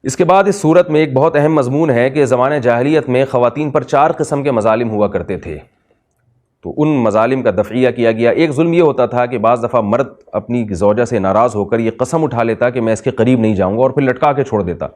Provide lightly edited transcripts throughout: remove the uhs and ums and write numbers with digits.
اس کے بعد اس صورت میں ایک بہت اہم مضمون ہے کہ زمانہ جاہلیت میں خواتین پر 4 قسم کے مظالم ہوا کرتے تھے، تو ان مظالم کا دفعیہ کیا گیا۔ ایک ظلم یہ ہوتا تھا کہ بعض دفعہ مرد اپنی زوجہ سے ناراض ہو کر یہ قسم اٹھا لیتا کہ میں اس کے قریب نہیں جاؤں گا اور پھر لٹکا کے چھوڑ دیتا،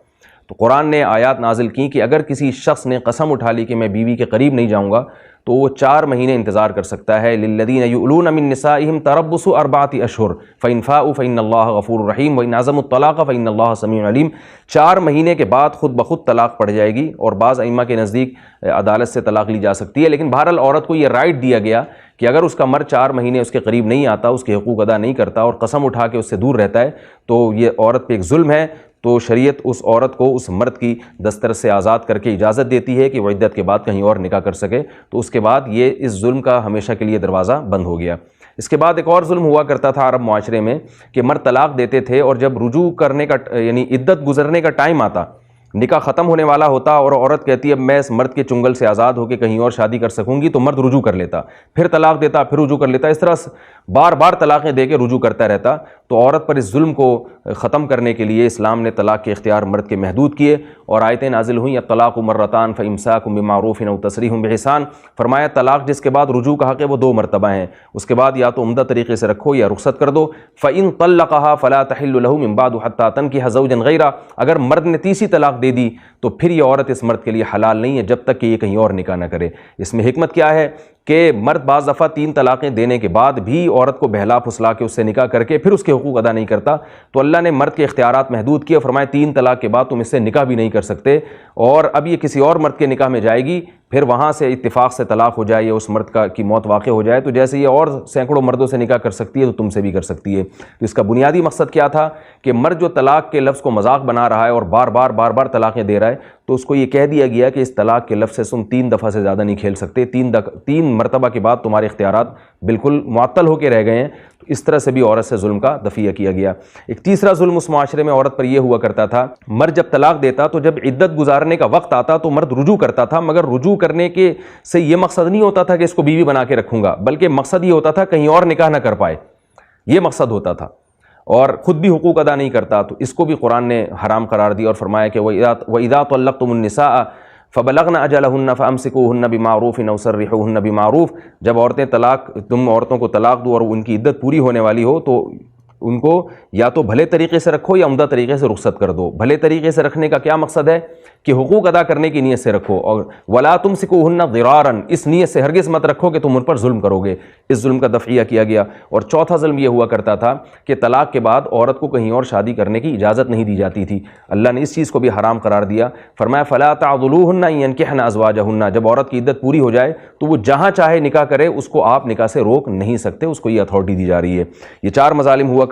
تو قرآن نے آیات نازل کی کہ اگر کسی شخص نے قسم اٹھا لی کہ میں بیوی کے قریب نہیں جاؤں گا تو وہ 4 مہینے انتظار کر سکتا ہے۔ للذین یؤلون من نسائہم تربص 4 اشہر فإن فاؤوا فإن اللہ غفور رحیم وإن عزموا الطلاق فإن اللہ سمیع علیم۔ 4 مہینے کے بعد خود بخود طلاق پڑ جائے گی، اور بعض ائمہ کے نزدیک عدالت سے طلاق لی جا سکتی ہے، لیکن بہرحال عورت کو یہ رائٹ دیا گیا کہ اگر اس کا مرد 4 مہینے اس کے قریب نہیں آتا، اس کے حقوق ادا نہیں کرتا اور قسم اٹھا کے اس سے دور رہتا ہے تو یہ عورت پہ ایک ظلم ہے، تو شریعت اس عورت کو اس مرد کی دسترس سے آزاد کر کے اجازت دیتی ہے کہ وہ عدت کے بعد کہیں اور نکاح کر سکے، تو اس کے بعد یہ اس ظلم کا ہمیشہ کے لیے دروازہ بند ہو گیا۔ اس کے بعد ایک اور ظلم ہوا کرتا تھا عرب معاشرے میں کہ مرد طلاق دیتے تھے، اور جب رجوع کرنے کا یعنی عدت گزرنے کا ٹائم آتا، نکاح ختم ہونے والا ہوتا اور عورت کہتی اب میں اس مرد کے چنگل سے آزاد ہو کے کہیں اور شادی کر سکوں گی، تو مرد رجوع کر لیتا، پھر طلاق دیتا، پھر رجوع کر لیتا، اس طرح بار بار طلاقیں دے کے رجوع کرتا رہتا۔ تو عورت پر اس ظلم کو ختم کرنے کے لیے اسلام نے طلاق کے اختیار مرد کے محدود کیے، اور آیتیں نازل ہوئیں الطلاق مرتان فامساک بمعروف او تسریح باحسان۔ فرمایا طلاق جس کے بعد رجوع کا حق ہے وہ 2 مرتبہ ہیں، اس کے بعد یا تو عمدہ طریقے سے رکھو یا رخصت کر دو۔ فإن طلقها فلا تحل له من بعد حتى تنكح زوجا غيره، اگر مرد نے تیسری طلاق دے دی تو پھر یہ عورت اس مرد کے لیے حلال نہیں ہے جب تک کہ یہ کہیں اور نکاح نہ کرے۔ اس میں حکمت کیا ہے کہ مرد بعض دفعہ 3 طلاقیں دینے کے بعد بھی عورت کو بہلا پھسلا کے اس سے نکاح کر کے پھر اس کے حقوق ادا نہیں کرتا، تو اللہ نے مرد کے اختیارات محدود کیے، فرمایا 3 طلاق کے بعد تم اس سے نکاح بھی نہیں کر سکتے، اور اب یہ کسی اور مرد کے نکاح میں جائے گی، پھر وہاں سے اتفاق سے طلاق ہو جائے یا اس مرد کی موت واقع ہو جائے تو جیسے یہ اور سینکڑوں مردوں سے نکاح کر سکتی ہے تو تم سے بھی کر سکتی ہے۔ تو اس کا بنیادی مقصد کیا تھا کہ مرد جو طلاق کے لفظ کو مذاق بنا رہا ہے اور بار بار طلاقیں دے رہا ہے، تو اس کو یہ کہہ دیا گیا کہ اس طلاق کے لفظ سے تم 3 دفعہ سے زیادہ نہیں کھیل سکتے، 3 مرتبہ کے بعد تمہارے اختیارات بالکل معطل ہو کے رہ گئے ہیں۔ تو اس طرح سے بھی عورت سے ظلم کا دفعیہ کیا گیا۔ ایک تیسرا ظلم اس معاشرے میں عورت پر یہ ہوا کرتا تھا، مرد جب طلاق دیتا تو جب عدت گزارنے کا وقت آتا تو مرد رجوع کرتا تھا، مگر رجوع کرنے کے سے یہ مقصد نہیں ہوتا تھا کہ اس کو بیوی بنا کے رکھوں گا، بلکہ مقصد یہ ہوتا تھا کہیں اور نکاح نہ کر پائے، یہ مقصد ہوتا تھا، اور خود بھی حقوق ادا نہیں کرتا۔ تو اس کو بھی قرآن نے حرام قرار دیا اور فرمایا کہ وَإِذَا طَلَّقْتُمُ النِّسَاءَ فَبَلَغْنَ أَجَلَهُنَّ فَأَمْسِكُوهُنَّ بِمَعْرُوفٍ أَوْ سَرِّحُوهُنَّ بِمَعْرُوفٍ، جب تم عورتوں کو طلاق دو اور ان کی عدت پوری ہونے والی ہو تو ان کو یا تو بھلے طریقے سے رکھو یا عمدہ طریقے سے رخصت کر دو۔ بھلے طریقے سے رکھنے کا کیا مقصد ہے کہ حقوق ادا کرنے کی نیت سے رکھو، اور وَلَا تُمْسِكُوهُنَّ ضِرَارًا، اس نیت سے ہرگز مت رکھو کہ تم ان پر ظلم کرو گے، اس ظلم کا دفعیہ کیا گیا۔ اور چوتھا ظلم یہ ہوا کرتا تھا کہ طلاق کے بعد عورت کو کہیں اور شادی کرنے کی اجازت نہیں دی جاتی تھی، اللہ نے اس چیز کو بھی حرام قرار دیا، فرمایا فَلَا تَعْضُلُوهُنَّ أَن يَنكِحْنَ أَزْوَاجَهُنَّ، جب عورت کی عدت پوری ہو جائے تو وہ جہاں چاہے نکاح کرے، اس کو آپ نکاح سے روک نہیں سکتے، اس کو یہ اتھارٹی دی جا رہی ہے۔ یہ 4 مظالم ہوا